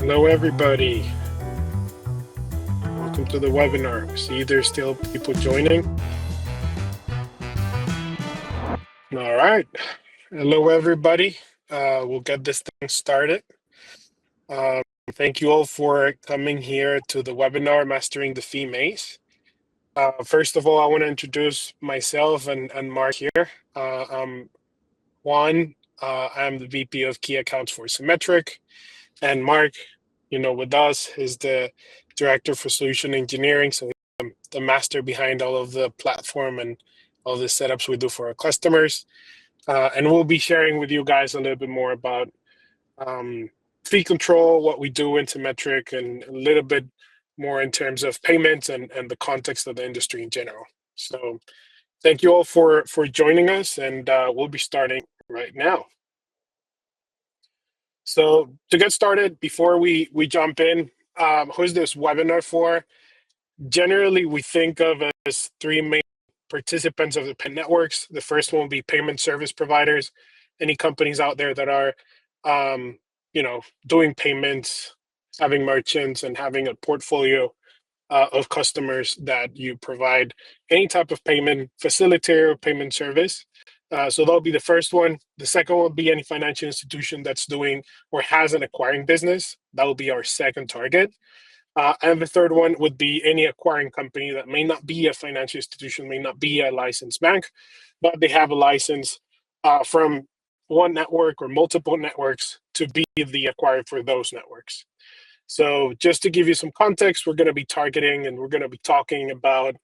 Hello, everybody. Welcome to the webinar. See, there's still people joining. All right. Hello, everybody. We'll get this thing started. Thank you all for coming here to the webinar, Mastering the Fee Maze. First of all, I want to introduce myself and Mark here. I'm Juan. I'm the VP of Key Accounts for Simetrik. And Mark, with us is the Director for Solution Engineering. So I'm the master behind all of the platform and all the setups we do for our customers. And we'll be sharing with you guys a little bit more about fee control, what we do in Simetrik, and a little bit more in terms of payments and the context of the industry in general. So thank you all for joining us, and we'll be starting right now. So to get started, before we jump in, who's this webinar for? Generally, we think of as three main participants of the payment networks. The first one will be payment service providers, any companies out there that are, doing payments, having merchants, and having a portfolio of customers that you provide any type of payment facilitator or payment service. So that'll be the first one. The second one will be any financial institution that's doing or has an acquiring business. That will be our second target. And the third one would be any acquiring company that may not be a financial institution, may not be a licensed bank, but they have a license from one network or multiple networks to be the acquirer for those networks. So just to give you some context, we're going to be targeting and we're going to be talking about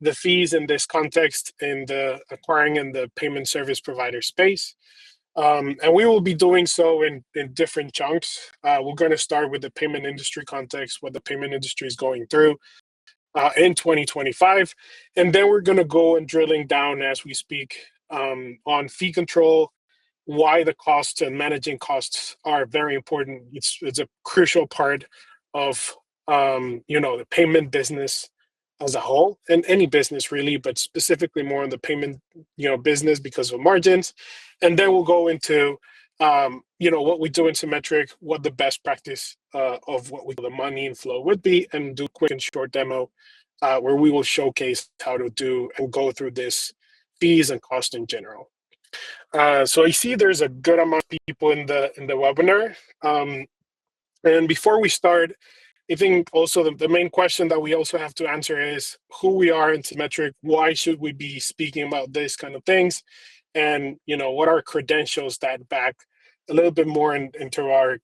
the fees in this context in the acquiring and the payment service provider space. And we will be doing so in different chunks. We're going to start with the payment industry context, what the payment industry is going through in 2025. And then we're going to go and drilling down as we speak on fee control, why the costs and managing costs are very important. It's a crucial part of the payment business as a whole, and any business really, but specifically more on the payment business because of margins. And then we'll go into what we do in Simetrik, what the best practice of what we call the money inflow would be, and do a quick and short demo where we will showcase how to do and go through this fees and cost in general. So I see there's a good amount of people in the webinar. And before we start, I think also the main question that we also have to answer is who we are in Simetrik, why should we be speaking about this kind of things, and what are credentials that back a little bit more into our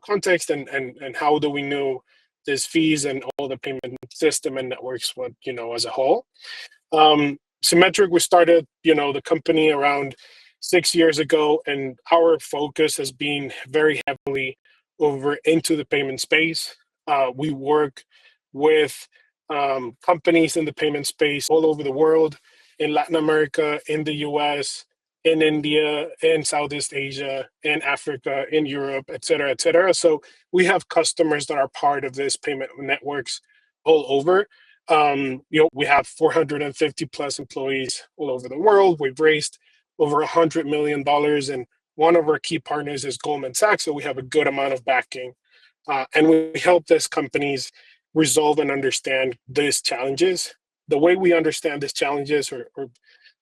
context, and how do we know these fees and all the payment system and networks as a whole. Simetrik, we started the company around 6 years ago, and our focus has been very heavily over into the payment space. We work with companies in the payment space all over the world, in Latin America, in the US, in India, in Southeast Asia, in Africa, in Europe, et cetera, et cetera. So we have customers that are part of this payment networks all over. We have 450 plus employees all over the world. We've raised over $100 million, and one of our key partners is Goldman Sachs, so we have a good amount of backing. And we help these companies resolve and understand these challenges. The way we understand these challenges, or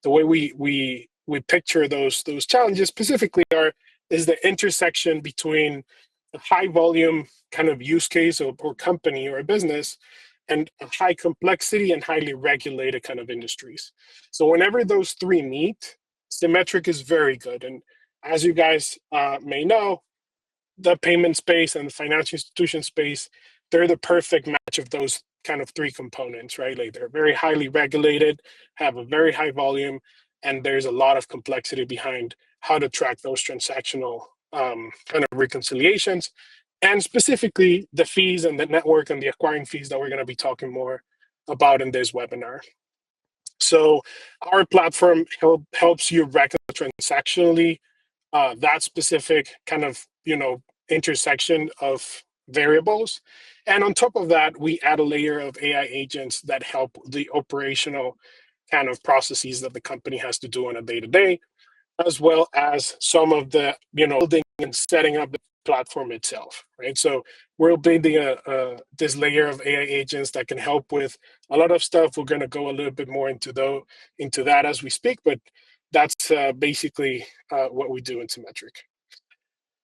the way we picture those challenges specifically, is the intersection between a high volume kind of use case or company or a business, and a high complexity and highly regulated kind of industries. So whenever those three meet, Simetrik is very good. And as you guys may know, the payment space and the financial institution space, they're the perfect match of those kind of three components, right? Like they're very highly regulated, have a very high volume, and there's a lot of complexity behind how to track those transactional kind of reconciliations, and specifically the fees and the network and the acquiring fees that we're going to be talking more about in this webinar. So our platform helps you reconcile transactionally that specific kind of intersection of variables. And on top of that, we add a layer of AI agents that help the operational kind of processes that the company has to do on a day-to-day, as well as some of the building and setting up the platform itself, right? So we're building this layer of AI agents that can help with a lot of stuff. We're going to go a little bit more into that as we speak, but that's basically what we do in Simetrik.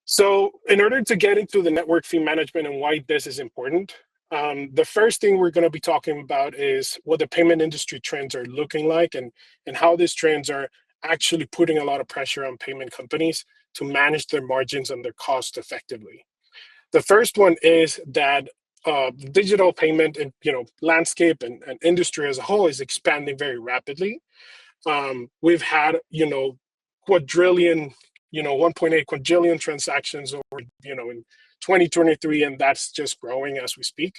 So in order to get into the network fee management and why this is important, the first thing we're going to be talking about is what the payment industry trends are looking like, and how these trends are actually putting a lot of pressure on payment companies to manage their margins and their costs effectively. The first one is that digital payment and landscape and industry as a whole is expanding very rapidly. We've had quadrillion 1.8 quadrillion transactions over in 2023, and that's just growing as we speak.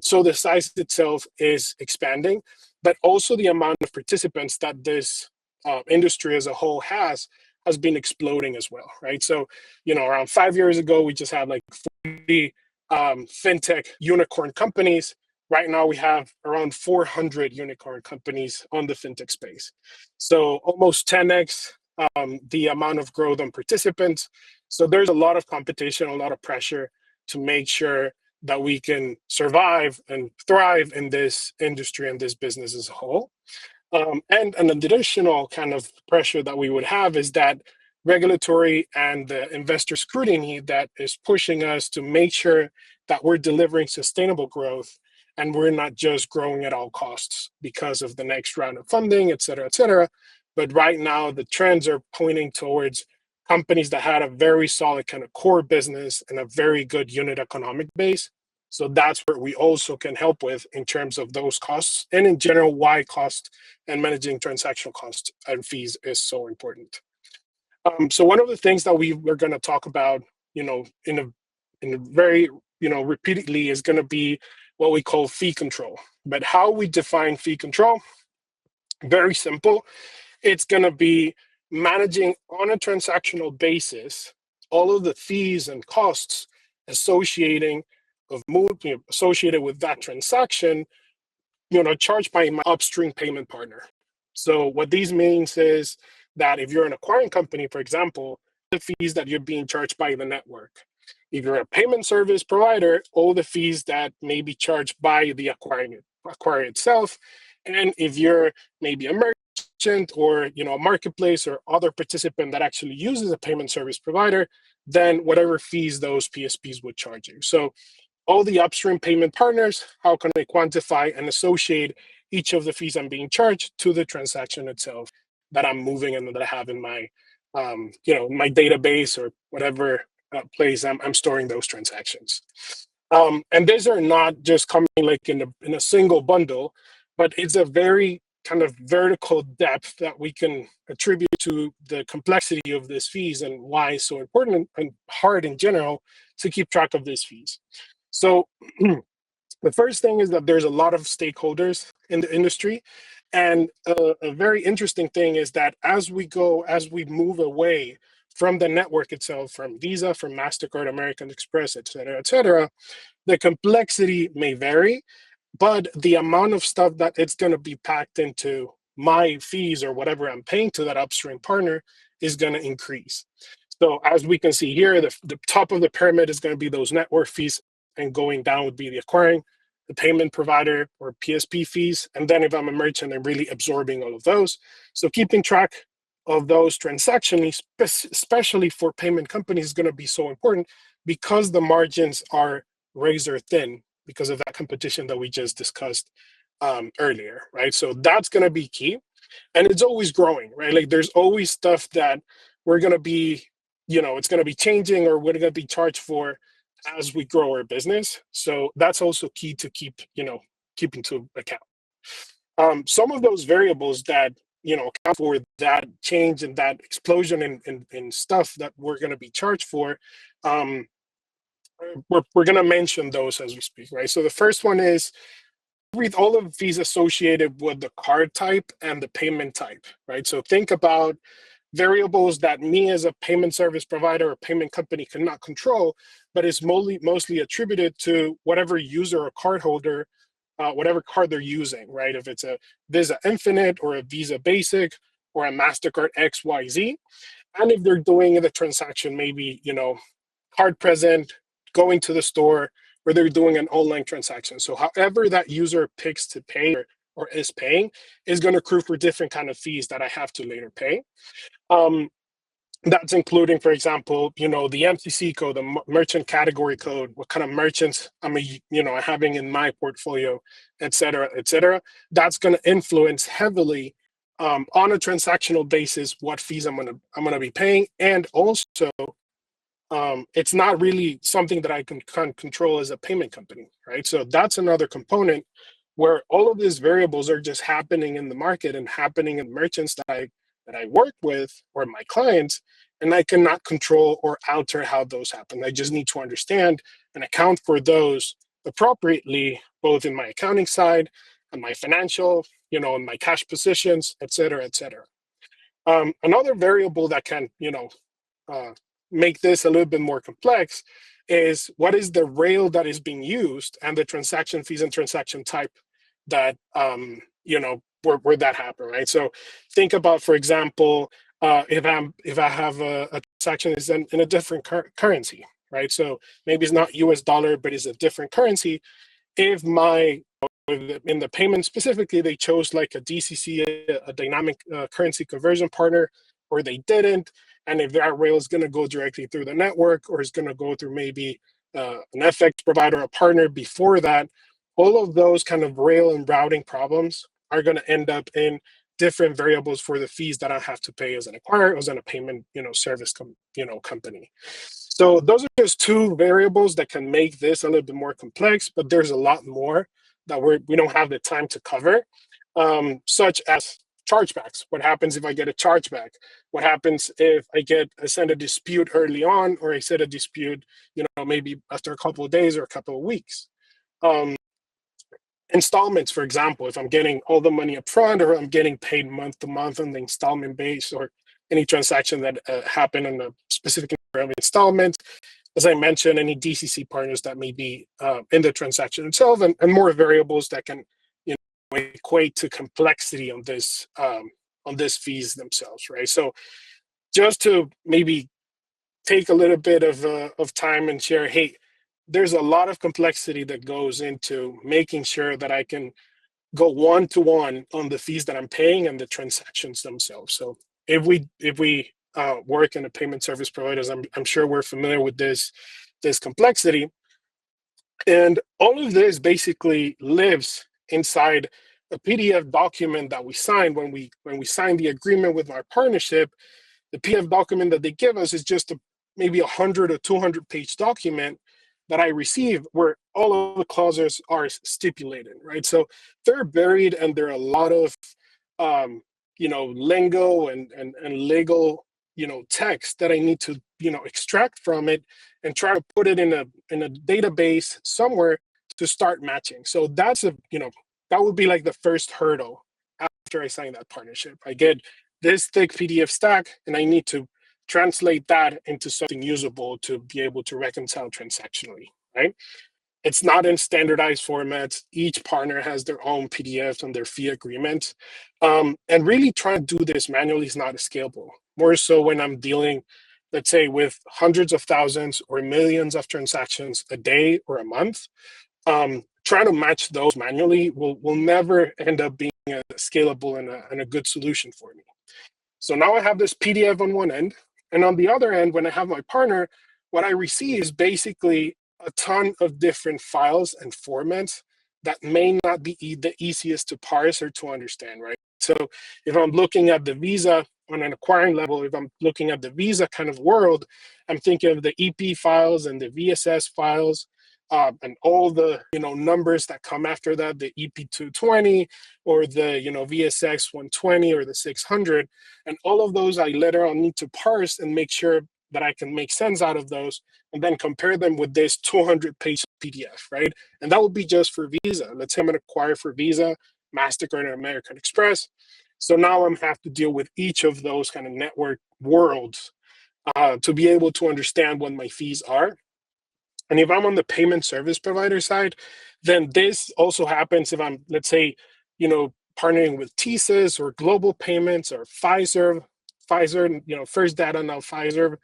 So the size itself is expanding, but also the amount of participants that this industry as a whole has been exploding as well, right? So around 5 years ago we just had like 40 fintech unicorn companies. Right now we have around 400 unicorn companies on the fintech space, so almost 10x the amount of growth on participants. So there's a lot of competition, a lot of pressure to make sure that we can survive and thrive in this industry and this business as a whole. And an additional kind of pressure that we would have is that regulatory and the investor scrutiny that is pushing us to make sure that we're delivering sustainable growth and we're not just growing at all costs because of the next round of funding, et cetera, et cetera. But right now, the trends are pointing towards companies that had a very solid kind of core business and a very good unit economic base. So that's where we also can help with in terms of those costs, and in general, why cost and managing transactional costs and fees is so important. So one of the things that we're going to talk about, in a very repeatedly, is going to be what we call fee control. But how we define fee control, very simple. It's going to be managing on a transactional basis all of the fees and costs associated with that transaction, charged by my upstream payment partner. So what these means is that if you're an acquiring company, for example, the fees that you're being charged by the network. If you're a payment service provider, all the fees that may be charged by the acquirer itself. And if you're maybe a merchant or a marketplace or other participant that actually uses a payment service provider, then whatever fees those PSPs would charge you. So all the upstream payment partners, how can they quantify and associate each of the fees I'm being charged to the transaction itself that I'm moving and that I have in my my database or whatever place I'm storing those transactions. And these are not just coming like in a single bundle, but it's a very kind of vertical depth that we can attribute to the complexity of these fees and why it's so important and hard in general to keep track of these fees. So the first thing is that there's a lot of stakeholders in the industry. And a very interesting thing is that as we move away from the network itself, from Visa, from MasterCard, American Express, et cetera, the complexity may vary, but the amount of stuff that it's going to be packed into my fees or whatever I'm paying to that upstream partner is going to increase. So as we can see here, the top of the pyramid is going to be those network fees, and going down would be the acquiring, the payment provider or PSP fees. And then if I'm a merchant, I'm really absorbing all of those. So keeping track of those transactions, especially for payment companies, is going to be so important because the margins are razor thin because of that competition that we just discussed earlier, right? So that's going to be key. And it's always growing, right? Like there's always stuff that we're going to be, it's going to be changing or we're going to be charged for as we grow our business. So that's also key to keeping to account. Some of those variables that account for that change and that explosion in stuff that we're going to be charged for, we're going to mention those as we speak, right? So the first one is with all of the fees associated with the card type and the payment type, right? So think about variables that me as a payment service provider or payment company cannot control, but is mostly attributed to whatever user or cardholder, whatever card they're using, right? If it's a Visa Infinite or a Visa Basic or a MasterCard XYZ, and if they're doing the transaction maybe, card present, going to the store, or they're doing an online transaction. So however that user picks to pay or is paying is going to accrue for different kind of fees that I have to later pay. Um, that's including, for example, the MCC code, the merchant category code, what kind of merchants having in my portfolio, et cetera, et cetera. That's going to influence heavily on a transactional basis what fees I'm gonna be paying, and also it's not really something that I can control as a payment company, right? So that's another component where all of these variables are just happening in the market and happening in merchants that I work with or my clients, and I cannot control or alter how those happen. I just need to understand and account for those appropriately, both in my accounting side and my financial, and my cash positions, et cetera, et cetera. Another variable that can, uh, make this a little bit more complex is what is the rail that is being used and the transaction fees and transaction type that where that happen, right? So think about, for example, if I have a transaction is in a different currency, right? So maybe it's not US dollar, but it's a different currency. If my in the payment specifically, they chose like a DCC, a dynamic currency conversion partner, or they didn't. And if that rail is going to go directly through the network, or is going to go through maybe an FX provider, a partner before that, all of those kind of rail and routing problems are going to end up in different variables for the fees that I have to pay as an acquirer, as a payment, service, company. So those are just two variables that can make this a little bit more complex, but there's a lot more that we don't have the time to cover, such as chargebacks. What happens if I get a chargeback? What happens if I send a dispute early on, or I set a dispute, maybe after a couple of days or a couple of weeks? Um, Installments, for example, if I'm getting all the money up front, or I'm getting paid month to month on the installment base, or any transaction that happened on a specific installment. As I mentioned, any DCC partners that may be in the transaction itself, and more variables that can equate to complexity on this fees themselves, right? So just to maybe take a little bit of time and share, hey, there's a lot of complexity that goes into making sure that I can go one to one on the fees that I'm paying and the transactions themselves. So if we work in a payment service providers, I'm sure we're familiar with this complexity, and all of this basically lives inside a PDF document that we sign when we sign the agreement with our partnership. The PDF document that they give us is just maybe 100 or 200-page document that I receive, where all of the clauses are stipulated, right? So they're buried, and there are a lot of lingo and legal text that I need to extract from it and try to put it in a database somewhere to start matching. So that would be like the first hurdle after I sign that partnership. I get this thick PDF stack, and I need to translate that into something usable to be able to reconcile transactionally, right? It's not in standardized formats. Each partner has their own PDFs and their fee agreements. And really trying to do this manually is not scalable. More so when I'm dealing, let's say, with hundreds of thousands or millions of transactions a day or a month. Trying to match those manually will never end up being a scalable and a good solution for me. So now I have this PDF on one end, and on the other end, when I have my partner, what I receive is basically a ton of different files and formats that may not be the easiest to parse or to understand, right? So if I'm looking at the Visa on an acquiring level, if I'm looking at the Visa kind of world, I'm thinking of the EP files and the VSS files, and all the numbers that come after that, the EP220 or the VSX 120 or the 600, and all of those I later on need to parse and make sure that I can make sense out of those, and then compare them with this 200-page PDF, right? And that would be just for Visa. Let's say I'm going to acquire for Visa, MasterCard, and American Express. So now I'm have to deal with each of those kind of network worlds to be able to understand what my fees are. And if I'm on the payment service provider side, then this also happens if I'm, let's say, partnering with TSYS or Global Payments or Pfizer, First Data, now Pfizer.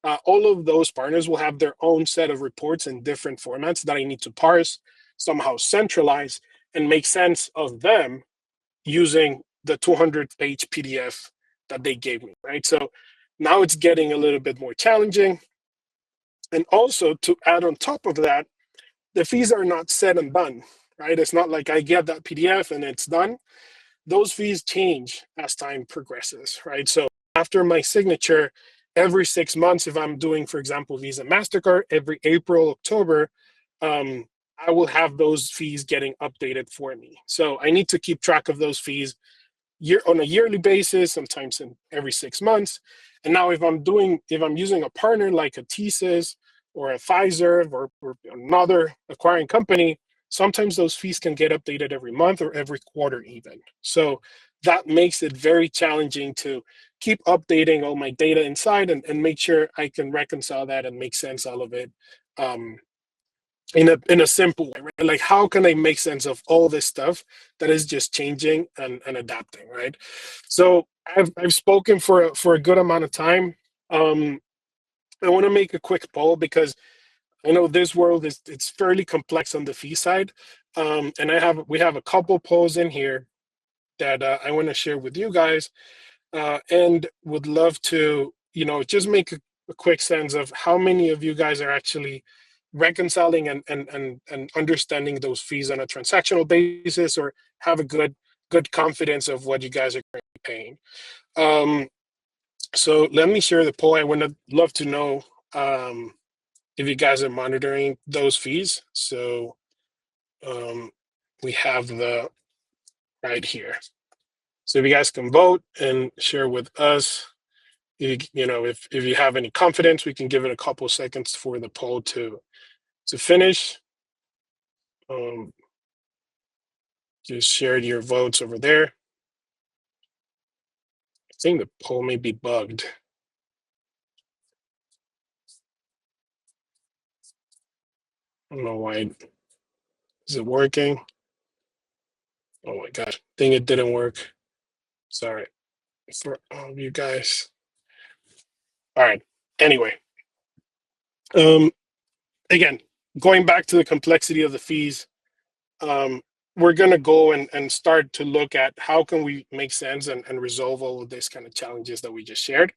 all of those partners will have their own set of reports in different formats that I need to parse, somehow centralize, and make sense of them using the 200-page PDF that they gave me, right? So now it's getting a little bit more challenging. And also to add on top of that, the fees are not set and done, right? It's not like I get that PDF and it's done. Those fees change as time progresses, right? So after my signature, every 6 months, if I'm doing, for example, Visa MasterCard, every April, October, I will have those fees getting updated for me. So I need to keep track of those fees on a yearly basis, sometimes in every 6 months. And now if I'm using a partner like a TSYS or a Pfizer or another acquiring company, sometimes those fees can get updated every month or every quarter even. So that makes it very challenging to keep updating all my data inside and make sure I can reconcile that and make sense out of it, in a simple way, right? Like, how can I make sense of all this stuff that is just changing and adapting, right? So I've spoken for a good amount of time. I want to make a quick poll because I know this world is it's fairly complex on the fee side, and we have a couple polls in here that I want to share with you guys, and would love to just make a quick sense of how many of you guys are actually reconciling and understanding those fees on a transactional basis, or have a good confidence of what you guys are currently paying. So let me share the poll. I would love to know if you guys are monitoring those fees. So we have the right here. So if you guys can vote and share with us, if you have any confidence, we can give it a couple seconds for the poll to finish. Just shared your votes over there. I think the poll may be bugged. I don't know why. Is it working? Oh my gosh, I think it didn't work. Sorry for all of you guys. All right. Anyway, again, going back to the complexity of the fees, we're going to go and start to look at how can we make sense and resolve all of these kind of challenges that we just shared.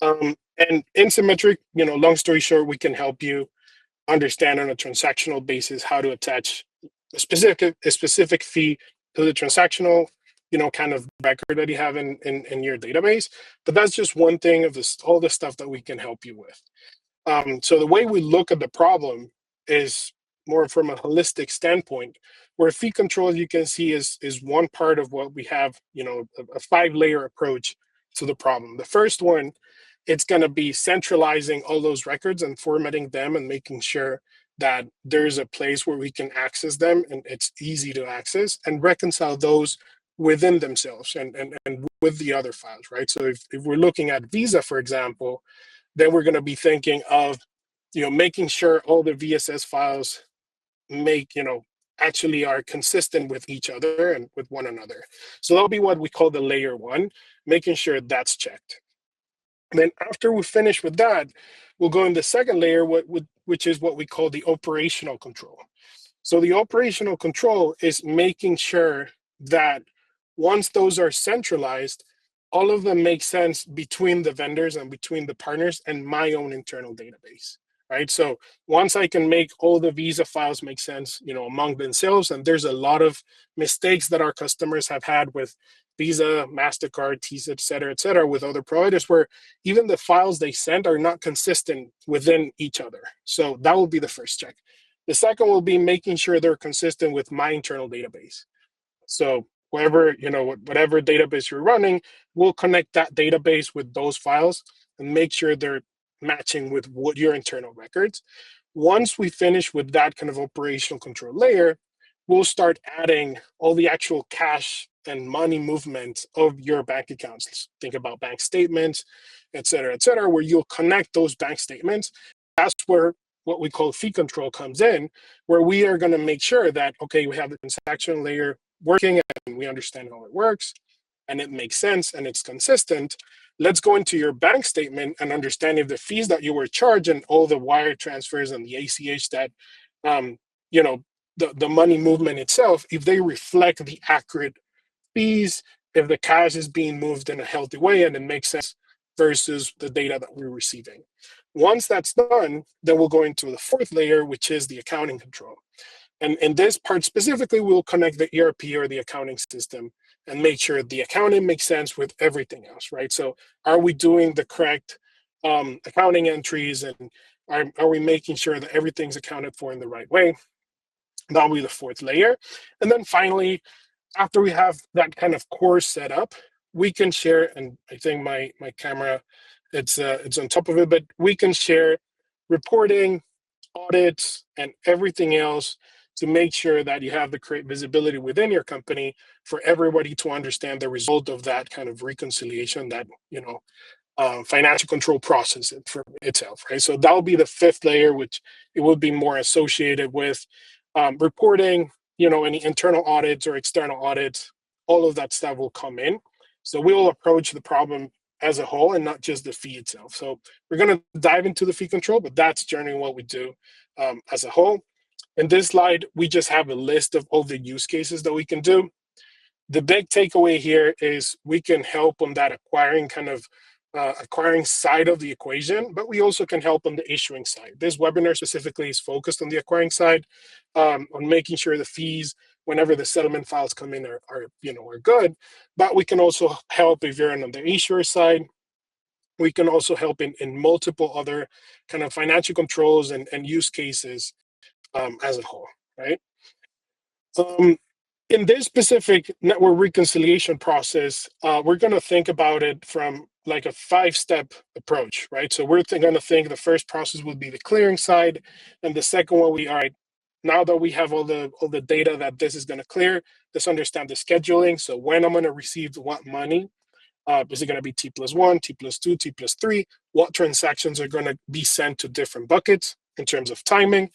And in Simetrik, long story short, we can help you understand on a transactional basis how to attach a specific fee to the transactional kind of record that you have in your database. But that's just one thing of all the stuff that we can help you with. So the way we look at the problem is more from a holistic standpoint, where fee control, you can see, is one part of what we have, a 5-layer approach to the problem. The first one, it's going to be centralizing all those records and formatting them and making sure that there's a place where we can access them and it's easy to access and reconcile those within themselves and with the other files, right? So if we're looking at Visa, for example, then we're going to be thinking of making sure all the VSS files actually are consistent with each other and with one another. So that'll be what we call the layer one, making sure that's checked. And then after we finish with that, we'll go in the second layer, which is what we call the operational control. So the operational control is making sure that once those are centralized, all of them make sense between the vendors and between the partners and my own internal database, right? So once I can make all the Visa files make sense, among themselves, and there's a lot of mistakes that our customers have had with Visa, MasterCard, TSYS, et cetera, with other providers, where even the files they send are not consistent within each other. So that will be the first check. The second will be making sure they're consistent with my internal database. So whatever database you're running, we'll connect that database with those files and make sure they're matching with what your internal records. Once we finish with that kind of operational control layer, we'll start adding all the actual cash and money movement of your bank accounts. Let's think about bank statements, et cetera, where you'll connect those bank statements. That's where what we call fee control comes in, where we are going to make sure that, okay, we have the transaction layer working and we understand how it works and it makes sense and it's consistent. let's go into your bank statement and understand if the fees that you were charged and all the wire transfers and the ACH that, um, you know, the money movement itself, if they reflect the accurate fees, if the cash is being moved in a healthy way and it makes sense versus the data that we're receiving. Once that's done, then we'll go into the fourth layer, which is the accounting control. And in this part specifically, we'll connect the ERP or the accounting system and make sure the accounting makes sense with everything else, right? So are we doing the correct accounting entries, and are we making sure that everything's accounted for in the right way? That'll be the fourth layer. And then finally, after we have that kind of core set up, we can share, and I think my camera, it's on top of it, but we can share reporting, audits, and everything else to make sure that you have the correct visibility within your company for everybody to understand the result of that kind of reconciliation, that financial control process for itself, right? So that'll be the fifth layer, which it would be more associated with reporting, any internal audits or external audits. All of that stuff will come in. So we will approach the problem as a whole and not just the fee itself. So we're going to dive into the fee control, but that's generally what we do as a whole. In this slide, we just have a list of all the use cases that we can do. The big takeaway here is we can help on that acquiring side of the equation, but we also can help on the issuing side. This webinar specifically is focused on the acquiring side, on making sure the fees, whenever the settlement files come in, are good. But we can also help if you're on the issuer side. We can also help in multiple other kind of financial controls and use cases as a whole, right? In this specific network reconciliation process, we're going to think about it from like a 5-step approach, right? So we're going to think the first process would be the clearing side, and the second one, all right, now that we have all the data that this is going to clear, let's understand the scheduling. So when I'm going to receive what money, is it going to be T+1, T+2, T+3? What transactions are going to be sent to different buckets in terms of timing?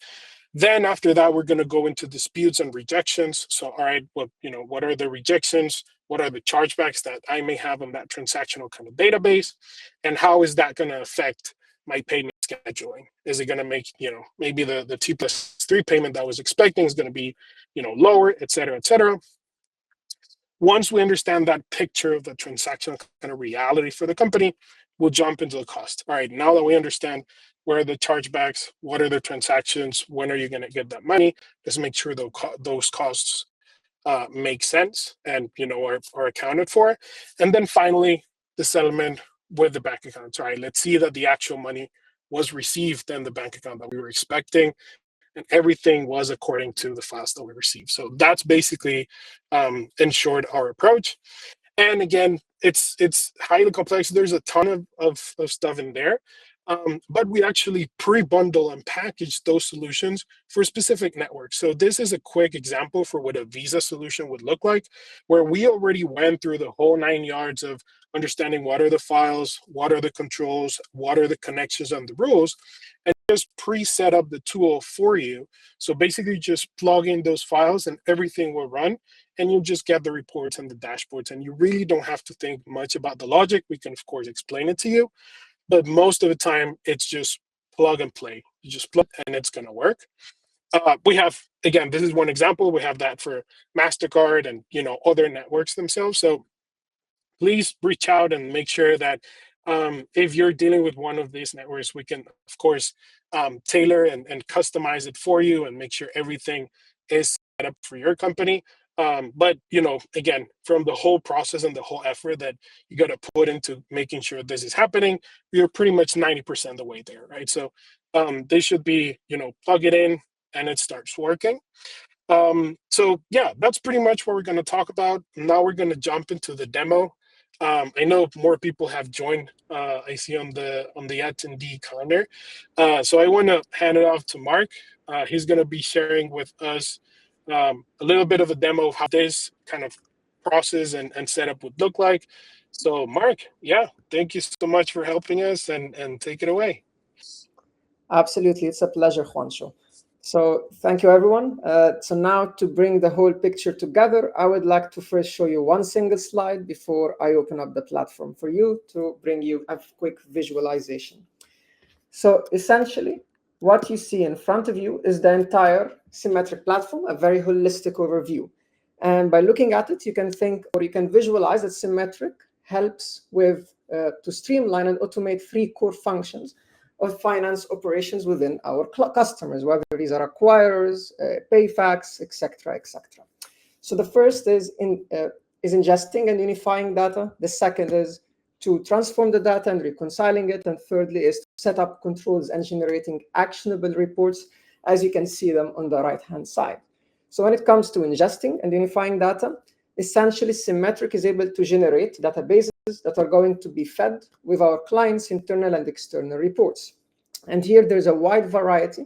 Then after that, we're going to go into disputes and rejections. So, all right, what are the rejections? What are the chargebacks that I may have on that transactional kind of database? And how is that going to affect my payment scheduling? Is it going to make, maybe the T+3 payment that I was expecting is going to be, lower, et cetera, et cetera. Once we understand that picture of the transactional kind of reality for the company, we'll jump into the cost. All right, now that we understand where are the chargebacks, what are the transactions, when are you going to get that money, let's make sure those costs make sense and are accounted for. And then finally, the settlement with the bank account. All right, let's see that the actual money was received in the bank account that we were expecting, and everything was according to the files that we received. So that's basically, in short, our approach. And again, it's highly complex. There's a ton of stuff in there. But we actually pre-bundle and package those solutions for specific networks. So this is a quick example for what a Visa solution would look like, where we already went through the whole 9 yards of understanding what are the files, what are the controls, what are the connections and the rules, and just pre-set up the tool for you. So basically just plug in those files and everything will run, and you'll just get the reports and the dashboards, and you really don't have to think much about the logic. We can, of course, explain it to you, but most of the time it's just plug and play. You just plug and it's going to work. We have, again, this is one example. We have that for MasterCard and other networks themselves. So please reach out and make sure that if you're dealing with one of these networks, we can, of course, tailor and customize it for you and make sure everything is set up for your company. But again, from the whole process and the whole effort that you got to put into making sure this is happening, you're pretty much 90% of the way there, right? So they should be, plug it in and it starts working. So yeah, that's pretty much what we're going to talk about. Now we're going to jump into the demo. I know more people have joined. I see on the attendee calendar. So I want to hand it off to Mark. He's going to be sharing with us a little bit of a demo of how this kind of process and setup would look like. So Mark, yeah, thank you so much for helping us, and take it away. Absolutely, it's a pleasure, Juancho. So thank you, everyone. So now to bring the whole picture together, I would like to first show you one single slide before I open up the platform for you to bring you a quick visualization. So essentially, what you see in front of you is the entire Simetrik platform, a very holistic overview. And by looking at it, you can think or you can visualize that Simetrik helps with to streamline and automate three core functions of finance operations within our customers, whether these are acquirers, payfacs, etc., etc. So the first is ingesting and unifying data. The second is to transform the data and reconciling it. And thirdly is to set up controls and generating actionable reports, as you can see them on the right-hand side. So when it comes to ingesting and unifying data, essentially Simetrik is able to generate databases that are going to be fed with our clients' internal and external reports. And here there's a wide variety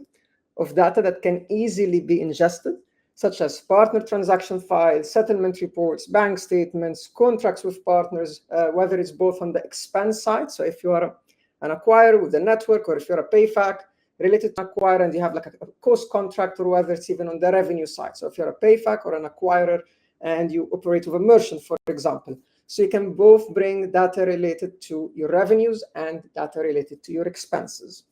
of data that can easily be ingested, such as partner transaction files, settlement reports, bank statements, contracts with partners, whether it's both on the expense side. So if you are an acquirer with a network, or if you're a payfac related to an acquirer and you have like a cost contract, or whether it's even on the revenue side. So if you're a payfac or an acquirer and you operate with a merchant, for example. So you can both bring data related to your revenues and data related to your expenses.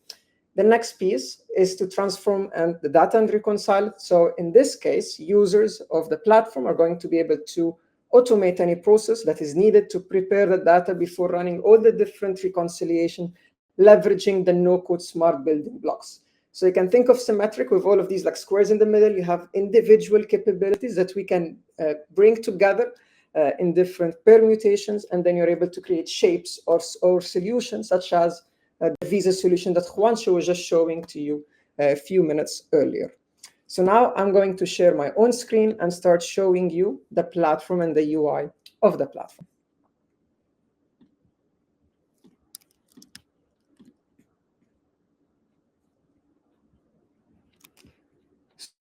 The next piece is to transform the data and reconcile it. So in this case, users of the platform are going to be able to automate any process that is needed to prepare the data before running all the different reconciliation, leveraging the no-code smart building blocks. So you can think of Simetrik with all of these like squares in the middle. You have individual capabilities that we can bring together in different permutations, and then you're able to create shapes or solutions such as the visa solution that Juancho was just showing to you a few minutes earlier. So now I'm going to share my own screen and start showing you the platform and the UI of the platform.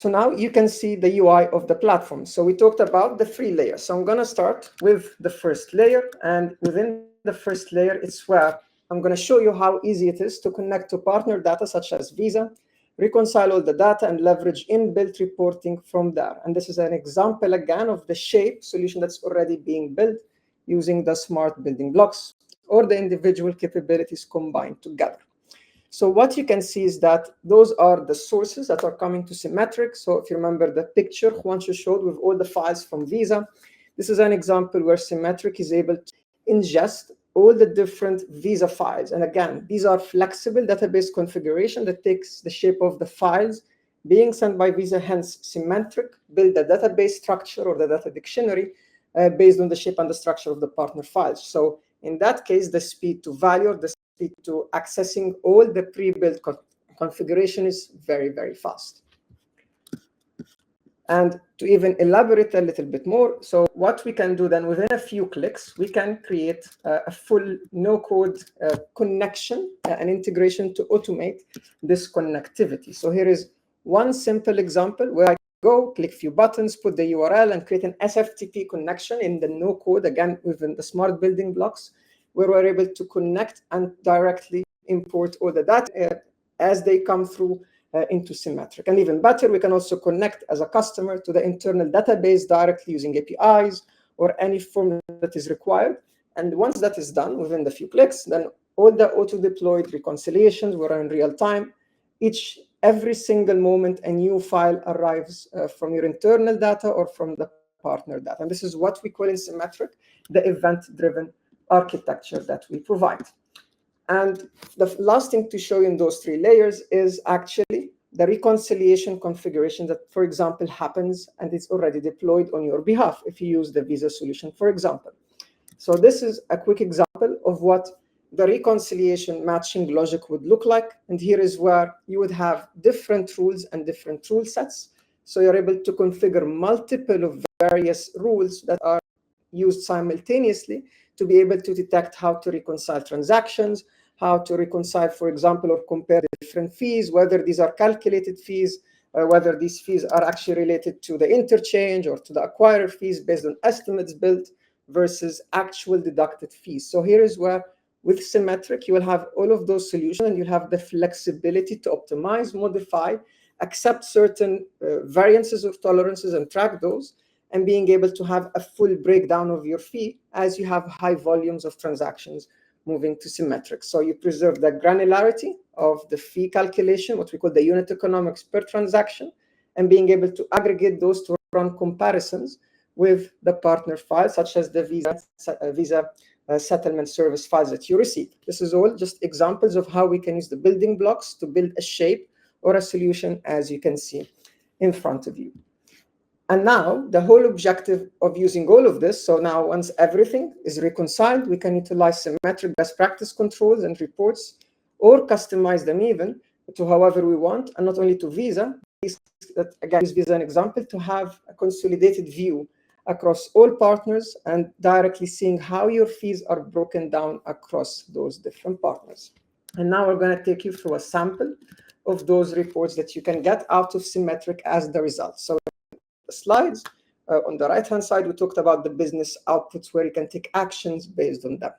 So now you can see the UI of the platform. So we talked about the three layers. So I'm going to start with the first layer. And within the first layer, it's where I'm going to show you how easy it is to connect to partner data such as Visa, reconcile all the data, and leverage inbuilt reporting from there. And this is an example, again, of the shape solution that's already being built using the smart building blocks or the individual capabilities combined together. So what you can see is that those are the sources that are coming to Simetrik. So if you remember the picture Juancho showed with all the files from Visa, this is an example where Simetrik is able to ingest all the different Visa files. And again, these are flexible database configuration that takes the shape of the files being sent by Visa. Hence, Simetrik build the database structure or the data dictionary based on the shape and the structure of the partner files. So in that case, the speed to value or the speed to accessing all the pre-built configuration is very, very fast. And to even elaborate a little bit more, so what we can do then within a few clicks, we can create a full no-code connection and integration to automate this connectivity. So here is one simple example where I go, click few buttons, put the URL, and create an SFTP connection in the no-code, again, within the smart building blocks, where we're able to connect and directly import all the data as they come through into Simetrik. And even better, we can also connect as a customer to the internal database directly using APIs or any form that is required. And once that is done within the few clicks, then all the auto-deployed reconciliations were in real time. Every single moment, a new file arrives from your internal data or from the partner data. And this is what we call in Simetrik the event-driven architecture that we provide. And the last thing to show you in those three layers is actually the reconciliation configuration that, for example, happens and it's already deployed on your behalf if you use the Visa solution, for example. So this is a quick example of what the reconciliation matching logic would look like. And here is where you would have different rules and different rule sets. So you're able to configure multiple of various rules that are used simultaneously to be able to detect how to reconcile transactions, how to reconcile, for example, or compare different fees, whether these are calculated fees, whether these fees are actually related to the interchange or to the acquirer fees based on estimates built versus actual deducted fees. So here is where, with Simetrik, you will have all of those solutions and you'll have the flexibility to optimize, modify, accept certain variances or tolerances and track those, and being able to have a full breakdown of your fee as you have high volumes of transactions moving to Simetrik. So you preserve the granularity of the fee calculation, what we call the unit economics per transaction, and being able to aggregate those to run comparisons with the partner files, such as the Visa settlement service files that you receive. This is all just examples of how we can use the building blocks to build a shape or a solution, as you can see in front of you. And now the whole objective of using all of this, so now once everything is reconciled, we can utilize Simetrik best practice controls and reports, or customize them even to however we want, and not only to Visa, that again use Visa as an example, to have a consolidated view across all partners and directly seeing how your fees are broken down across those different partners. And now we're going to take you through a sample of those reports that you can get out of Simetrik as the result. So the slides on the right hand side, we talked about the business outputs where you can take actions based on them.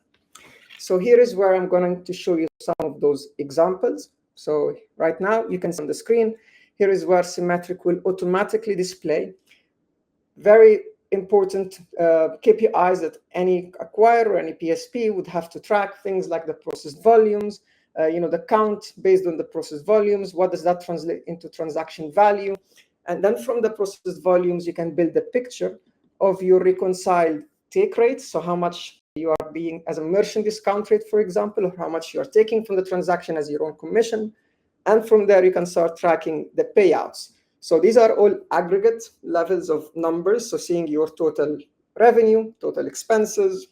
So here is where I'm going to show you some of those examples. So right now you can see on the screen, here is where Simetrik will automatically display very important KPIs that any acquirer or any PSP would have to track, things like the processed volumes, the count based on the processed volumes, what does that translate into transaction value? And then from the processed volumes, you can build a picture of your reconciled take rate. So how much you are being as a merchant discount rate, for example, or how much you are taking from the transaction as your own commission. And from there, you can start tracking the payouts. So these are all aggregate levels of numbers. So seeing your total revenue, total expenses,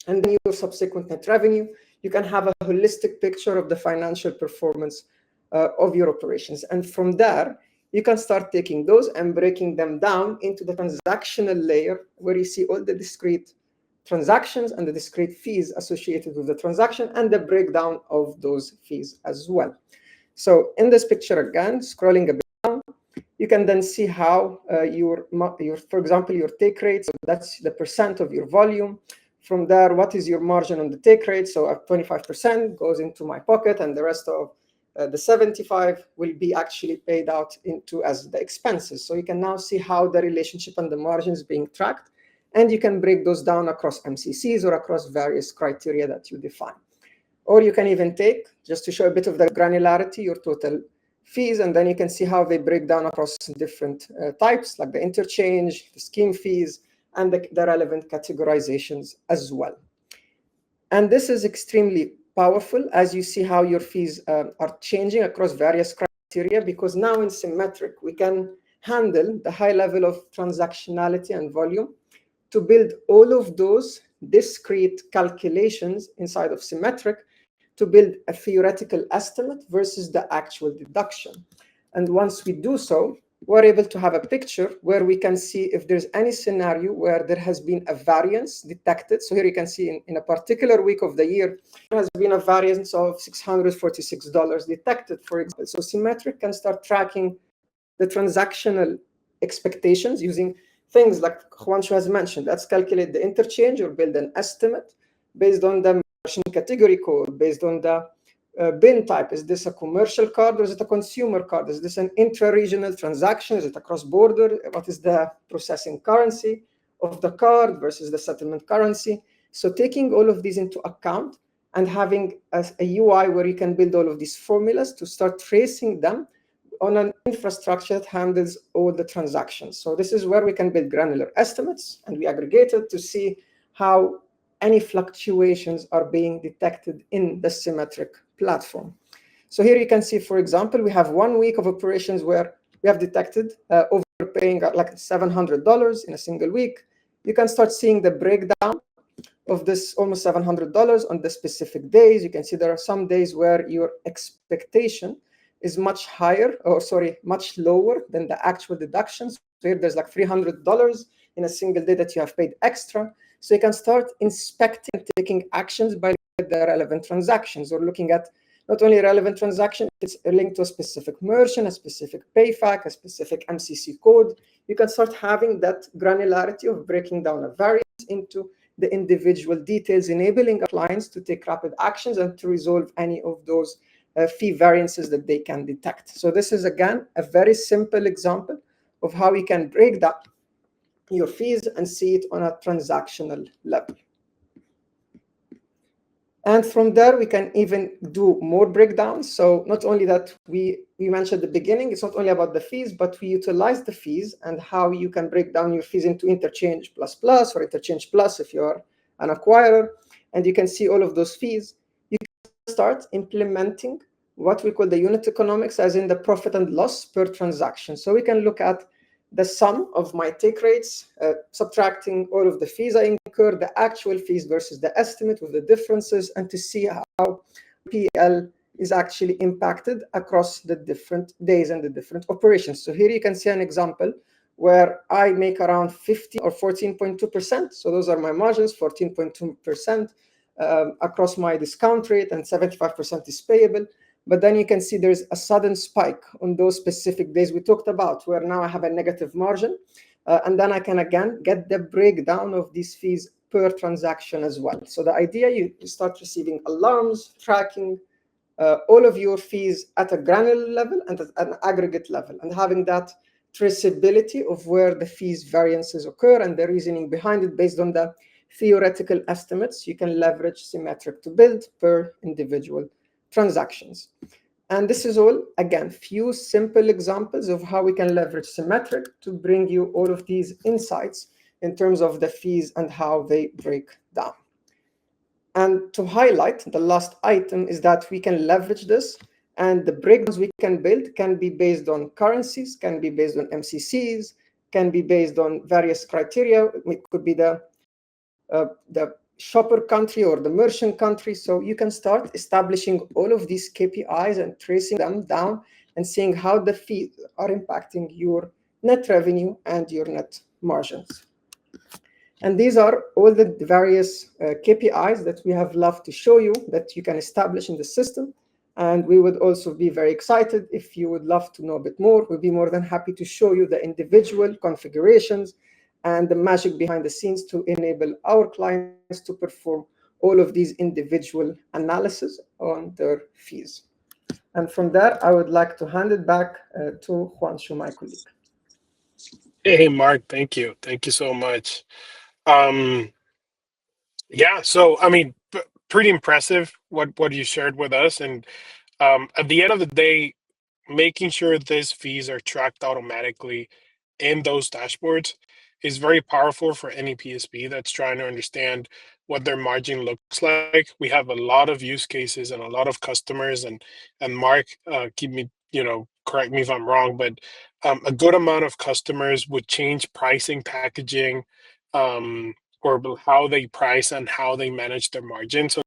and then your subsequent net revenue, you can have a holistic picture of the financial performance of your operations. And from there, you can start taking those and breaking them down into the transactional layer, where you see all the discrete transactions and the discrete fees associated with the transaction and the breakdown of those fees as well. So in this picture, again, scrolling a bit down, you can then see how for example, your take rate, so that's the percent of your volume. From there, what is your margin on the take rate? So 25% goes into my pocket, and the rest of the 75 will be actually paid out into as the expenses. So you can now see how the relationship and the margin is being tracked, and you can break those down across MCCs or across various criteria that you define. Or you can even take, just to show a bit of the granularity, your total fees, and then you can see how they break down across different types, like the interchange, the scheme fees, and the relevant categorizations as well. And this is extremely powerful as you see how your fees are changing across various criteria, because now in Simetrik, we can handle the high level of transactionality and volume to build all of those discrete calculations inside of Simetrik to build a theoretical estimate versus the actual deduction. And once we do so, we're able to have a picture where we can see if there's any scenario where there has been a variance detected. So here you can see in a particular week of the year, there has been a variance of $646 detected, for example. So Simetrik can start tracking the transactional expectations using things like Juancho has mentioned. Let's calculate the interchange or build an estimate based on the merchant category code, based on the BIN type. Is this a commercial card or is it a consumer card? Is this an intra-regional transaction? Is it a cross-border? What is the processing currency of the card versus the settlement currency? So taking all of these into account and having a UI where you can build all of these formulas to start tracing them on an infrastructure that handles all the transactions. So this is where we can build granular estimates, and we aggregate it to see how any fluctuations are being detected in the Simetrik platform. So here you can see, for example, we have 1 week of operations where we have detected overpaying like $700 in a single week. You can start seeing the breakdown of this almost $700 on the specific days. You can see there are some days where your expectation is much higher, or sorry, much lower than the actual deductions. So here there's like $300 in a single day that you have paid extra. So you can start inspecting and taking actions by the relevant transactions, or looking at not only a relevant transaction, it's linked to a specific merchant, a specific PayFac, a specific MCC code. You can start having that granularity of breaking down a variance into the individual details, enabling our clients to take rapid actions and to resolve any of those fee variances that they can detect. So this is, again, a very simple example of how we can break down your fees and see it on a transactional level. And from there, we can even do more breakdowns. So not only that, we mentioned at the beginning, it's not only about the fees, but we utilize the fees and how you can break down your fees into interchange plus plus or interchange plus if you're an acquirer. And you can see all of those fees. You can start implementing what we call the unit economics, as in the profit and loss per transaction. So we can look at the sum of my take rates, subtracting all of the fees I incur, the actual fees versus the estimate with the differences, and to see how PL is actually impacted across the different days and the different operations. So here you can see an example where I make around 15 or 14.2%. So those are my margins, 14.2% across my discount rate, and 75% is payable. But then you can see there's a sudden spike on those specific days we talked about, where now I have a negative margin. And then I can, again, get the breakdown of these fees per transaction as well. So the idea, you start receiving alarms, tracking all of your fees at a granular level and at an aggregate level, and having that traceability of where the fees variances occur and the reasoning behind it based on the theoretical estimates you can leverage Simetrik to build per individual transactions. And this is all, again, few simple examples of how we can leverage Simetrik to bring you all of these insights in terms of the fees and how they break down. And to highlight, the last item is that we can leverage this, and the breakdowns we can build can be based on currencies, can be based on MCCs, can be based on various criteria. It could be the shopper country or the merchant country. So you can start establishing all of these KPIs and tracing them down and seeing how the fees are impacting your net revenue and your net margins. And these are all the various KPIs that we have loved to show you that you can establish in the system. And we would also be very excited if you would love to know a bit more. We'll be more than happy to show you the individual configurations and the magic behind the scenes to enable our clients to perform all of these individual analysis on their fees. And from there, I would like to hand it back to Juanshu, my colleague. Hey, Mark, thank you. Thank you so much. Yeah, so I mean, pretty impressive what you shared with us. And at the end of the day, making sure these fees are tracked automatically in those dashboards is very powerful for any PSP that's trying to understand what their margin looks like. We have a lot of use cases and a lot of customers, and Mark, keep me, correct me if I'm wrong, but a good amount of customers would change pricing, packaging, or how they price and how they manage their margin. So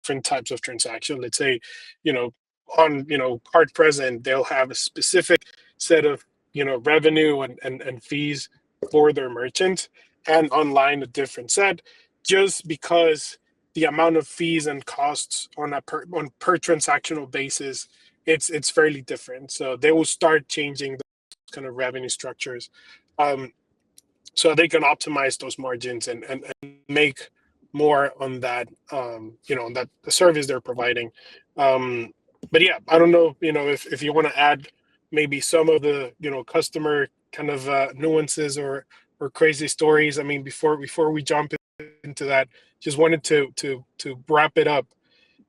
different types of transaction. Let's say, you know, on card present, they'll have a specific set of revenue and fees for their merchants, and online a different set, just because the amount of fees and costs on per transactional basis, it's fairly different. So they will start changing those kind of revenue structures. So they can optimize those margins and make more on that, on that the service they're providing. But yeah, I don't know, if you want to add maybe some of the, customer kind of nuances or crazy stories. I mean, before we jump into that, just wanted to wrap it up,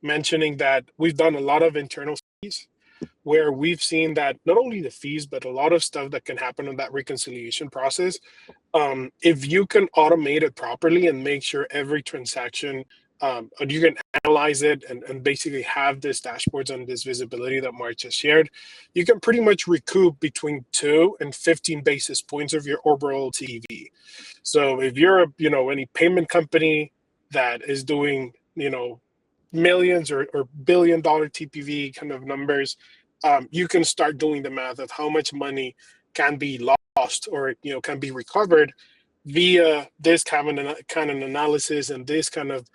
mentioning that we've done a lot of internal studies where we've seen that not only the fees, but a lot of stuff that can happen in that reconciliation process, if you can automate it properly and make sure every transaction, you can analyze it and basically have this dashboards and this visibility that Mark just shared, you can pretty much recoup between 2 and 15 basis points of your overall TV. So if you're any payment company that is doing, millions or billion-dollar TPV kind of numbers, you can start doing the math of how much money can be lost or can be recovered via this kind of analysis and this kind of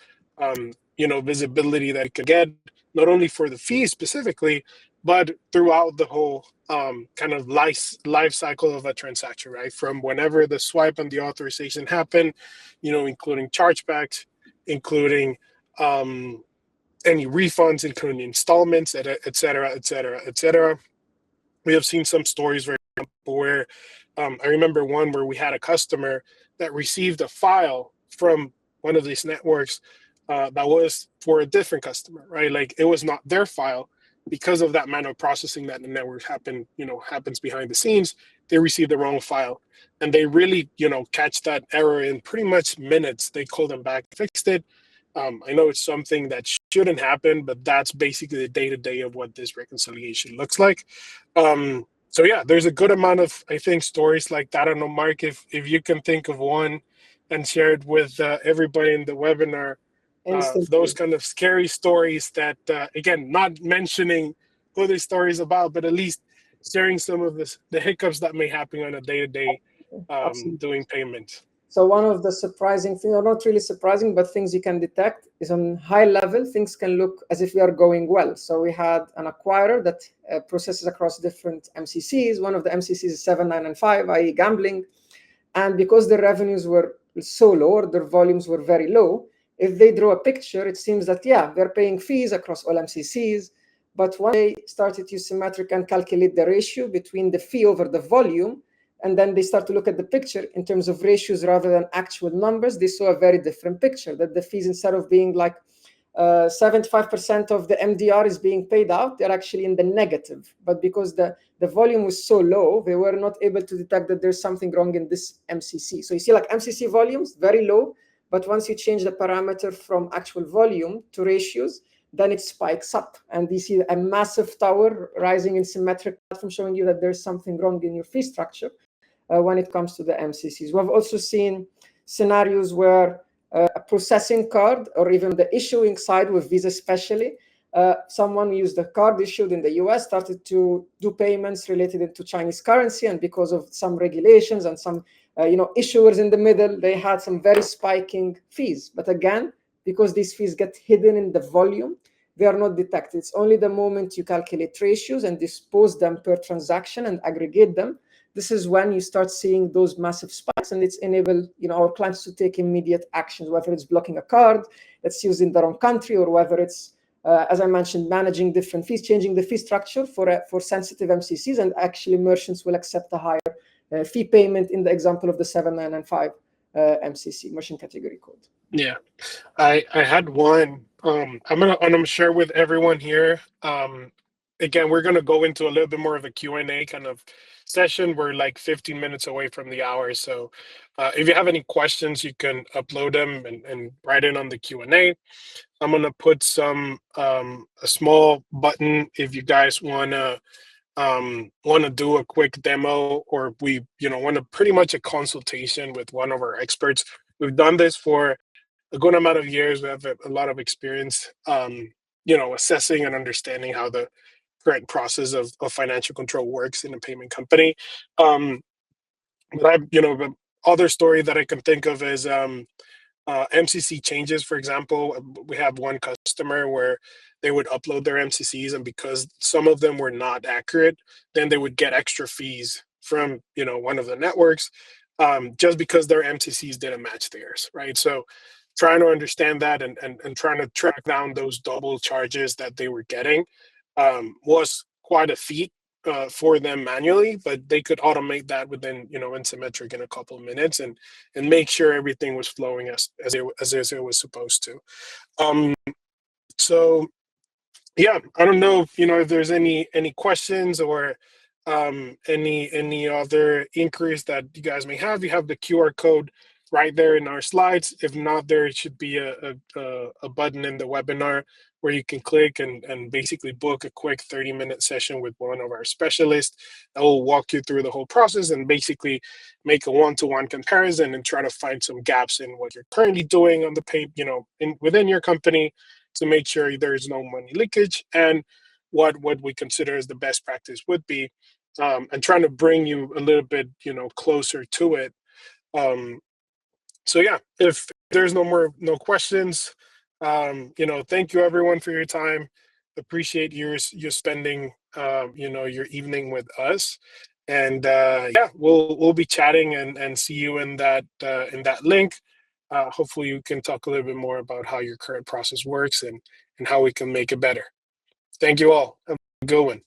visibility that you can get, not only for the fees specifically, but throughout the whole kind of life cycle of a transaction, right? From whenever the swipe and the authorization happen, including chargebacks, including any refunds, including installments, et cetera, et cetera, et cetera. We have seen some stories, for example, where I remember one where we had a customer that received a file from one of these networks that was for a different customer, right? Like it was not their file because of that manual processing that the network happens behind the scenes. They received the wrong file, and they really, catch that error in pretty much minutes. They called them back, fixed it. I know it's something that shouldn't happen, but that's basically the day to day of what this reconciliation looks like. So yeah, there's a good amount of, I think, stories like that. I don't know, Mark, if you can think of one and share it with everybody in the webinar, those Instantly. kind of scary stories that, again, not mentioning who the story is about, but at least sharing some of the hiccups that may happen on a day to day Absolutely. doing payments. So one of the surprising things, or not really surprising, but things you can detect is on high level, things can look as if we are going well. So we had an acquirer that processes across different MCCs. One of the MCCs is 7995, i.e. gambling. And because the revenues were so low, or their volumes were very low, if they draw a picture, it seems that, yeah, they're paying fees across all MCCs. But once they started to use Simetrik and calculate the ratio between the fee over the volume, and then they start to look at the picture in terms of ratios rather than actual numbers, they saw a very different picture, that the fees, instead of being like 75% of the MDR is being paid out, they're actually in the negative. But because the volume was so low, they were not able to detect that there's something wrong in this MCC. So you see like MCC volumes, very low, but once you change the parameter from actual volume to ratios, then it spikes up. And you see a massive tower rising in Simetrik platform showing you that there's something wrong in your fee structure when it comes to the MCCs. We've also seen scenarios where a processing card, or even the issuing side with Visa especially, someone used a card issued in the US, started to do payments related to Chinese currency, and because of some regulations and some issuers in the middle, they had some very spiking fees. But again, because these fees get hidden in the volume, they are not detected. It's only the moment you calculate ratios and dispose them per transaction and aggregate them, this is when you start seeing those massive spikes, and it's enable our clients to take immediate actions, whether it's blocking a card that's used in the wrong country, or whether it's as I mentioned, managing different fees, changing the fee structure for sensitive MCCs, and actually merchants will accept a higher fee payment in the example of the 7995 MCC, merchant category code. Yeah, I had one. I'm share with everyone here. Again, we're gonna go into a little bit more of a Q&A kind of session. We're like 15 minutes away from the hour, so if you have any questions, you can upload them and write in on the Q&A. I'm gonna put a small button if you guys wanna do a quick demo, or we want to pretty much a consultation with one of our experts. We've done this for a good amount of years. We have a lot of experience, assessing and understanding how the current process of financial control works in a payment company. But the other story that I can think of is MCC changes. For example, we have one customer where they would upload their MCCs, and because some of them were not accurate, then they would get extra fees from one of the networks, just because their MCCs didn't match theirs, right? So trying to understand that, and trying to track down those double charges that they were getting was quite a feat for them manually, but they could automate that within in Simetrik in a couple of minutes, and make sure everything was flowing as it was supposed to. Um, so yeah, I don't know if there's any questions, or any other inquiries that you guys may have. You have the QR code right there in our slides. If not, there should be a button in the webinar where you can click and basically book a quick 30-minute session with one of our specialists that will walk you through the whole process, and basically make a one-to-one comparison and try to find some gaps in what you're currently doing on the pay, within your company, to make sure there is no money leakage, and what we consider as the best practice would be, and trying to bring you a little bit closer to it. um, so yeah, if there's no questions, thank you everyone for your time. Appreciate you spending your evening with us, and yeah, we'll be chatting, and see you in that link. Hopefully you can talk a little bit more about how your current process works, and and how we can make it better. Thank you all. Have a good one.